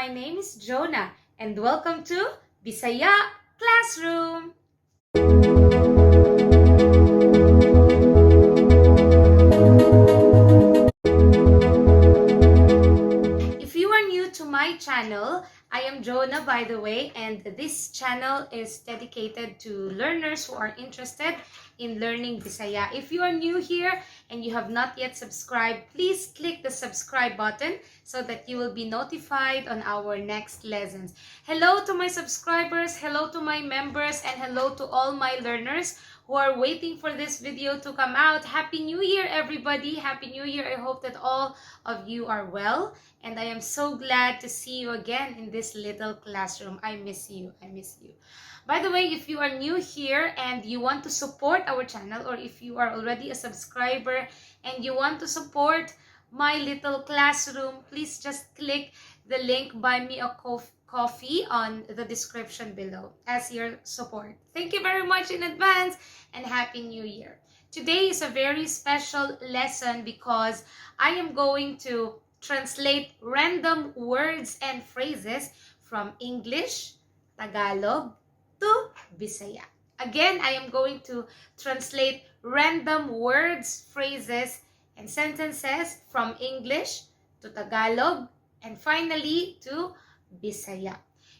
my name is Jonah and welcome to Bisaya Classroom! If you are new to my channel, I am Jonah, by the way, and this channel is dedicated to learners who are interested in learning Bisaya. If you are new here and you have not yet subscribed, please click the subscribe button so that you will be notified on our next lessons. Hello to my subscribers, hello to my members, and hello to all my learners who are waiting for this video to come out. Happy New Year, everybody! Happy New Year! I hope that all of you are well, and I am so glad to see you again in this little classroom. I miss you. I miss you. By the way, if you are new here and you want to support our channel, or if you are already a subscriber and you want to support my little classroom, please just click the link Buy Me a Coffee on the description below as your support. Thank you very much in advance and Happy New Year. Today is a very special lesson because I am going to translate random words and phrases from English, Tagalog, to Bisaya. Again, I am going to translate random words, phrases, and sentences from English to Tagalog, and finally to Bisaya.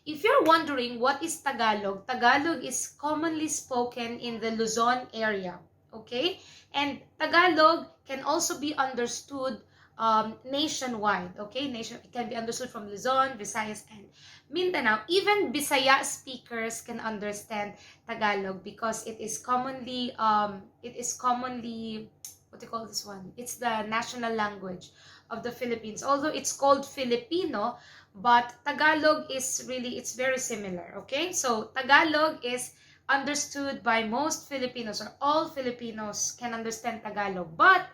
If you're wondering what is Tagalog, Tagalog is commonly spoken in the Luzon area, okay? And Tagalog can also be understood nationwide, okay? It can be understood from Luzon, Visayas, and Mindanao. Even Bisaya speakers can understand Tagalog because it is commonly, what do you call this one? It's the national language of the Philippines. Although it's called Filipino, but Tagalog is really, it's very similar, okay? So Tagalog is understood by most Filipinos, or all Filipinos can understand Tagalog, but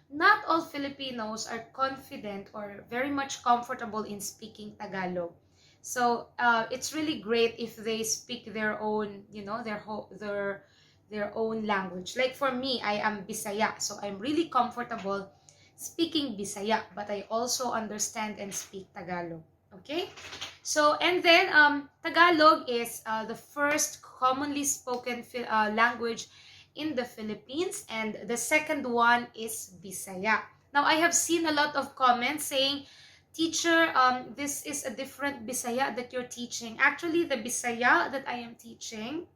not all Filipinos are confident or very much comfortable in speaking Tagalog. So it's really great if they speak their own, their own language. Like for me, I am Bisaya, so I'm really comfortable speaking Bisaya, but I also understand and speak Tagalog. Okay? So, and then Tagalog is the first commonly spoken language in the Philippines, and the second one is Bisaya. Now, I have seen a lot of comments saying, teacher, this is a different Bisaya that you're teaching. Actually, the Bisaya that I am teaching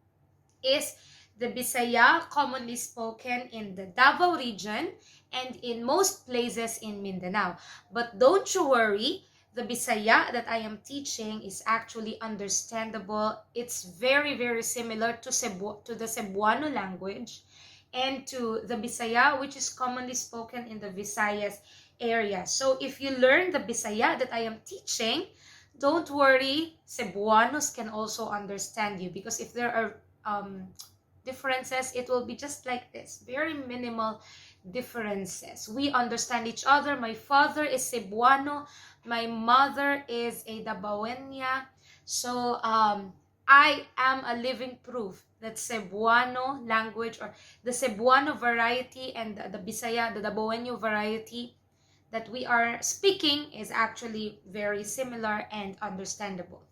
is the Bisaya commonly spoken in the Davao region and in most places in Mindanao. But don't you worry, the Bisaya that I am teaching is actually understandable. It's very, very similar to the Cebuano language and to the Bisaya, which is commonly spoken in the Visayas area. So if you learn the Bisaya that I am teaching, don't worry, Cebuanos can also understand you, because if there are differences, it will be just like this, very minimal differences. We understand each other. My father is Cebuano, my mother is a Dabaweña, so I am a living proof that Cebuano language, or the Cebuano variety, and the Bisaya, the Dabaweño variety that we are speaking is actually very similar and understandable.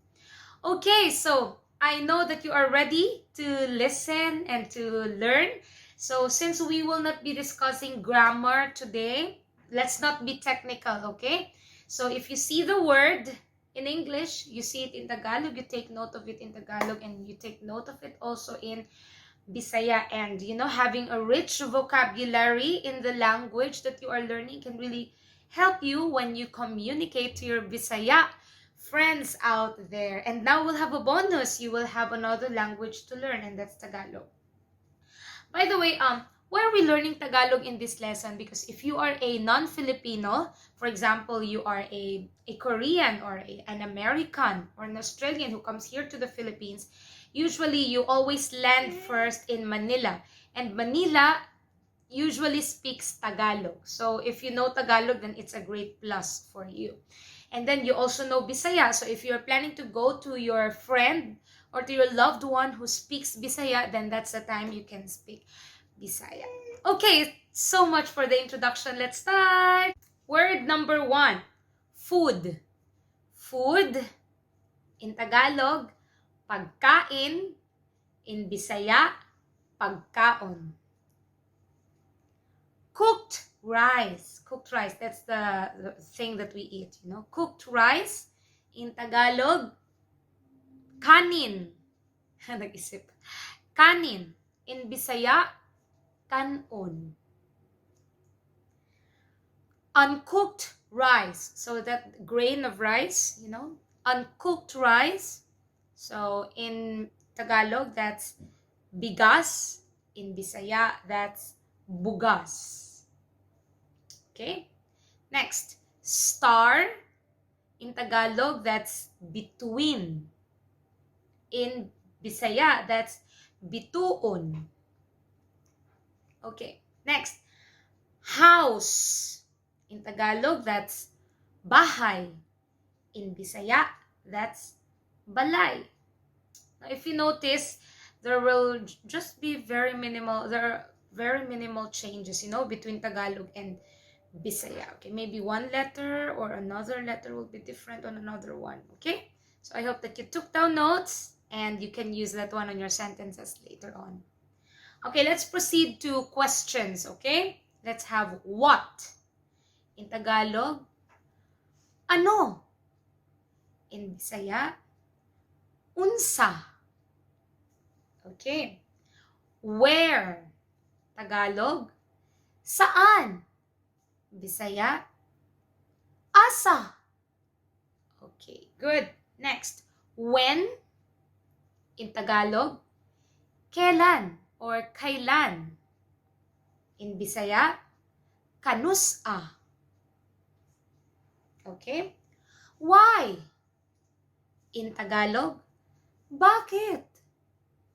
Okay, so I know that you are ready to listen and to learn. So since we will not be discussing grammar today, let's not be technical, okay? So if you see the word in English, you see it in Tagalog, you take note of it in Tagalog, and you take note of it also in Bisaya. And having a rich vocabulary in the language that you are learning can really help you when you communicate to your Bisaya friends out there. And now we'll have a bonus. You will have another language to learn, and that's Tagalog. By the way, why are we learning Tagalog in this lesson? Because if you are a non-Filipino, for example, you are a Korean or an American or an Australian who comes here to the Philippines, usually you always land first in Manila. And Manila usually speaks Tagalog. So if you know Tagalog, then it's a great plus for you. And then you also know Bisaya. So if you're planning to go to your friend or to your loved one who speaks Bisaya, then that's the time you can speak Bisaya. Okay, so much for the introduction. Let's start. Word number 1, food. food. In Tagalog, pagkain. In Bisaya, pagkaon. Cooked rice. Cooked rice, that's the thing that we eat, you know. Cooked rice. In Tagalog, kanin. Nag-isip. Kanin. In Bisaya, kanon. Uncooked rice. So that grain of rice, you know. Uncooked rice. So in Tagalog, that's bigas. In Bisaya, that's bugas. Okay? Next, star. In Tagalog, that's between. In Bisaya, that's bituon. Okay. Next, house. In Tagalog, that's bahay. In Bisaya, that's balay. Now, if you notice, there will just be there are very minimal changes, you know, between Tagalog and Bisaya. Okay, maybe one letter or another letter will be different on another one. Okay, so I hope that you took down notes and you can use that one on your sentences later on. Okay, let's proceed to questions. Okay, let's have what. In Tagalog, ano. In Bisaya, unsa. Okay, where. Tagalog, saan. Bisaya, asa. Okay, good. Next, when. In Tagalog, kailan or kailan. In Bisaya, kanusa. Okay? Why? In Tagalog, bakit?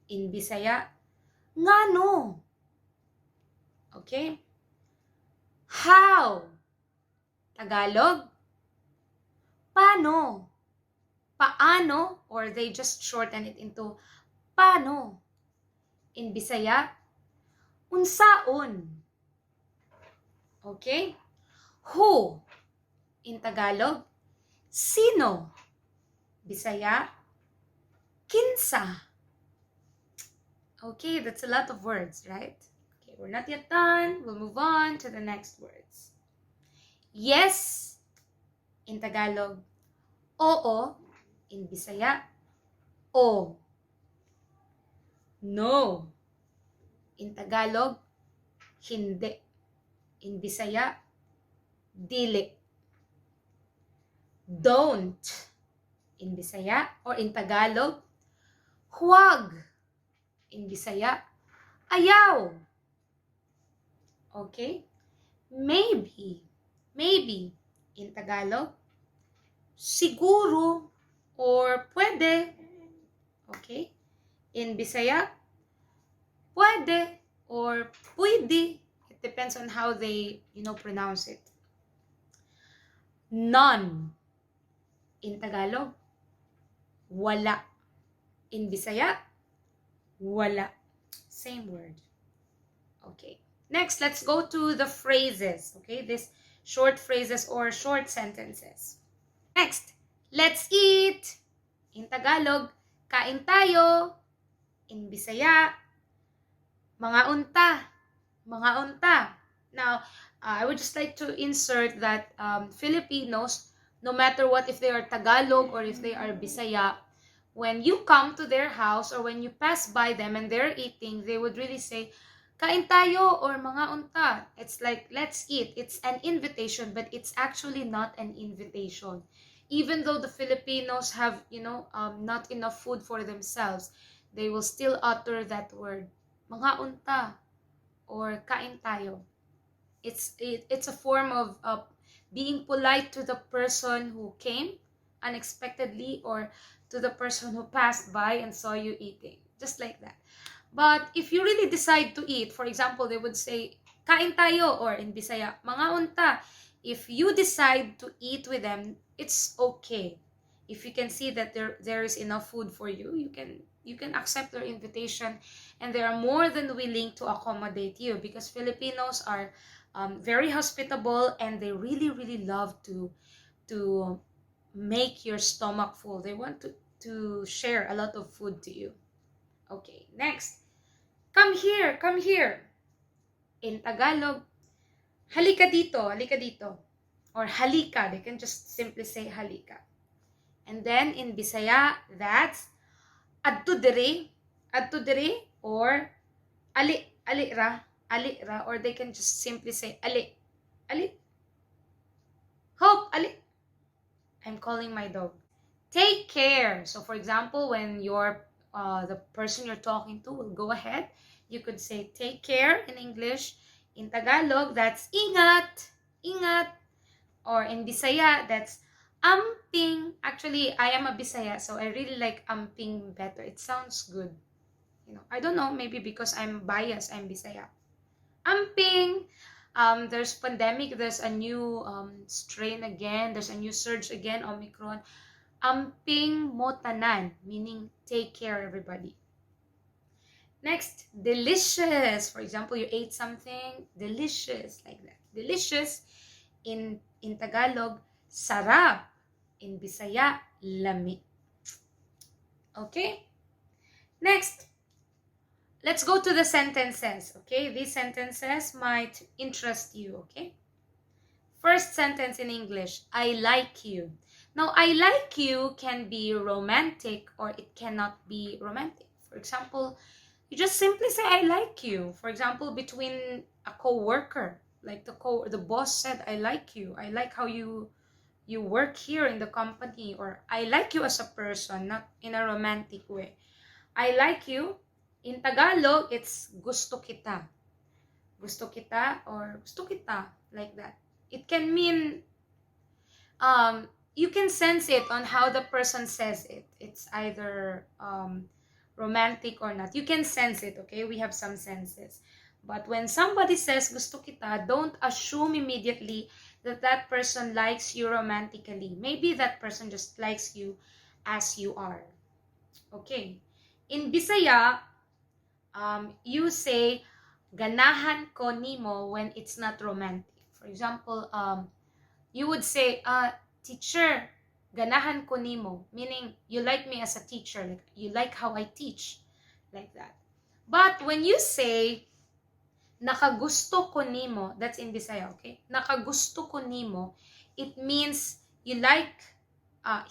In Bisaya, ngano. Okay? How? Tagalog, paano. Paano, or they just shorten it into paano. In Bisaya, unsaon. Okay? Who? In Tagalog, sino. Bisaya, kinsa. Okay, that's a lot of words, right? Okay, we're not yet done. We'll move on to the next words. Yes. In Tagalog, oo. In Bisaya, o. No. In Tagalog, hindi. In Bisaya, dili. Don't. In Bisaya or in Tagalog, huwag. In Bisaya, ayaw. Okay? Maybe. Maybe. In Tagalog, siguro or pwede. Okay? In Bisaya, pwede or pwede. It depends on how they, pronounce it. None. In Tagalog, wala. In Bisaya, wala. Same word. Okay. Next, let's go to the phrases. Okay, these short phrases or short sentences. Next, let's eat. In Tagalog, kain tayo. In Bisaya, mga unta. Mga unta. Now, I would just like to insert that Filipinos, no matter what, if they are Tagalog or if they are Bisaya, when you come to their house or when you pass by them and they're eating, they would really say, kain tayo or mga unta. It's like, let's eat. It's an invitation, but it's actually not an invitation. Even though the Filipinos have, not enough food for themselves, they will still utter that word, mga unta or kain tayo. It's a form of being polite to the person who came unexpectedly or to the person who passed by and saw you eating. Just like that. But if you really decide to eat, for example, they would say, kain tayo, or in Bisaya, mga unta. If you decide to eat with them, it's okay. If you can see that there is enough food for you, you can accept their invitation, and they are more than willing to accommodate you, because Filipinos are very hospitable, and they really love to make your stomach full. They want to share a lot of food to you. Okay, next. Come here, come here. In Tagalog, halika dito, halika dito. Or halika, they can just simply say halika. And then in Bisaya, that's adto diri, or ali ra, or they can just simply say ali, hope, ali. I'm calling my dog. Take care. So for example, when the person you're talking to will go ahead, you could say take care in English. In Tagalog, that's ingat, ingat. Or in Bisaya, that's amping. Actually, I am a Bisaya, so I really like amping better. It sounds good. I don't know, maybe because I'm biased, I'm Bisaya. Amping. There's pandemic, there's a new strain again, there's a new surge again, Omicron. Amping mo tanan, meaning take care, everybody. Next, delicious. For example, you ate something delicious, like that. Delicious. In Tagalog, sarap. In Bisaya, lami. Okay? Next, let's go to the sentences. Okay? These sentences might interest you. Okay? First sentence in English, I like you. Now, I like you can be romantic or it cannot be romantic. For example, you just simply say, I like you. For example, between a co-worker, like the boss said, I like you. I like how you work here in the company, or I like you as a person, not in a romantic way. I like you. In Tagalog, it's gusto kita. Gusto kita or gusto kita, like that. It can mean, you can sense it on how the person says it. It's either romantic or not. You can sense it, okay? We have some senses. But when somebody says gusto kita, don't assume immediately that that person likes you romantically. Maybe that person just likes you as you are. Okay. In Bisaya, you say ganahan ko nimo when it's not romantic. For example, you would say, teacher, ganahan ko nimo, meaning you like me as a teacher, like you like how I teach, like that. But when you say nakagusto ko nimo, that's in Bisaya, okay? Nakagusto ko nimo, it means you like,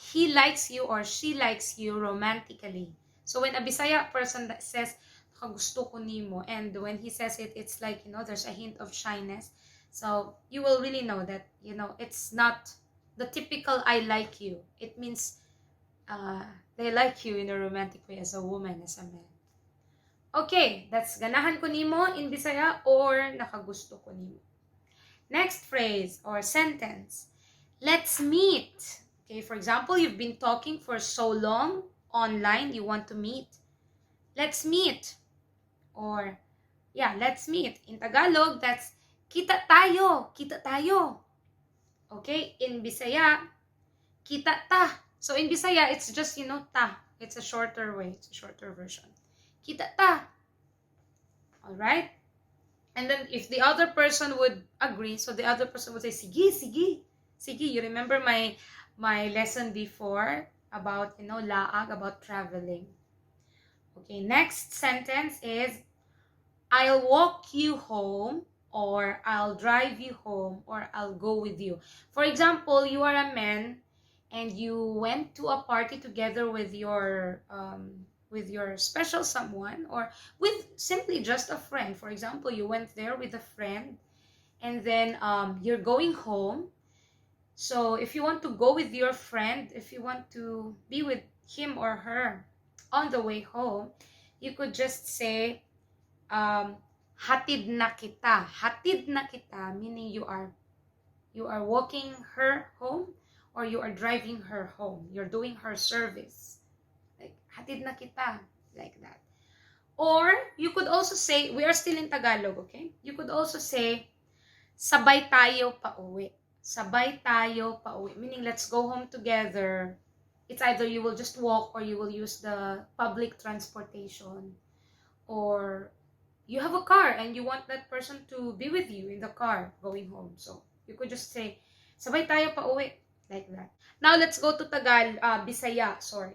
he likes you or she likes you romantically. So when a Bisaya person says nakagusto ko nimo, and when he says it, it's like, there's a hint of shyness. So you will really know that, it's not the typical I like you. It means they like you in a romantic way, as a woman, as a man. Okay, that's ganahan ko nimo in Bisaya or nakagusto ko nimo. Next phrase or sentence, let's meet. Okay, for example, you've been talking for so long online, you want to meet. Let's meet. Or, yeah, let's meet. In Tagalog, that's kita tayo, kita tayo. Okay, in Bisaya, kita ta. So in Bisaya, it's just, ta. It's a shorter way, it's a shorter version. Kita ta. Alright? And then if the other person would agree, so the other person would say, sige, sige, sige. You remember my lesson before about, laag, about traveling. Okay, next sentence is, I'll walk you home, or I'll drive you home, or I'll go with you. For example, you are a man and you went to a party together with your special someone, or with simply just a friend. For example, you went there with a friend, and then you're going home. So if you want to go with your friend, if you want to be with him or her on the way home, you could just say, hatid na kita. Hatid na kita, meaning you are walking her home, or you are driving her home. You're doing her service. Like, hatid na kita, like that. Or you could also say, we are still in Tagalog, okay? You could also say, sabay tayo pauwi. Sabay tayo pauwi, meaning let's go home together. It's either you will just walk or you will use the public transportation. Or you have a car and you want that person to be with you in the car going home. So you could just say, sabay tayo pauwi. Like that. Now, let's go to Bisaya, sorry.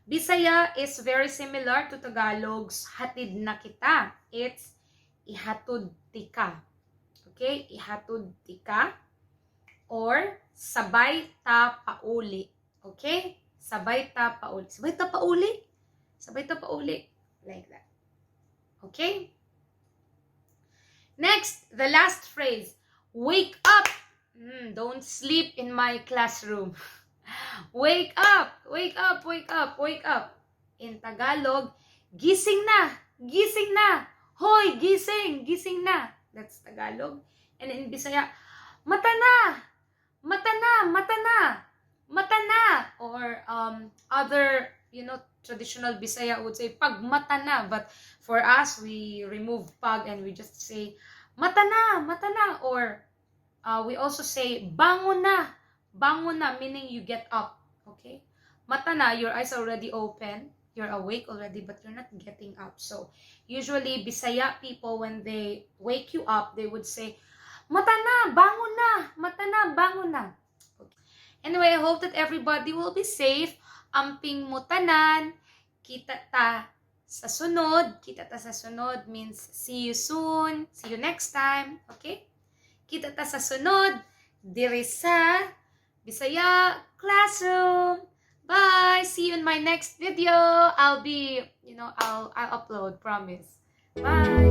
Bisaya is very similar to Tagalog's hatid na kita. It's ihatod tika. Okay? Ihatod tika or sabay ta pauli. Okay? Sabay ta pauli. Sabay ta pauli? Sabay ta pauli. Like that. Okay? Next, the last phrase. Wake up! Don't sleep in my classroom. Wake up! Wake up! Wake up! Wake up! In Tagalog, gising na! Gising na! Hoy! Gising! Gising na! That's Tagalog. And in Bisaya, mata na! Mata na! Mata na! Mata na! Or other, traditional Bisaya would say, pag mata na. But for us, we remove pag and we just say, mata na! Mata na! Or we also say, bangon na! Bangon na, meaning you get up. Okay? Mata na, your eyes are already open. You're awake already, but you're not getting up. So, usually, Bisaya people, when they wake you up, they would say, mata na! Bangon na! Mata na! Bangon na! Okay. Anyway, I hope that everybody will be safe. Amping mutanan. Kita ta sa sunod. Kita ta sa sunod means see you soon. See you next time. Okay? Kita ta sa sunod. Diri sa Bisaya classroom. Bye. See you in my next video. I'll upload, promise. Bye.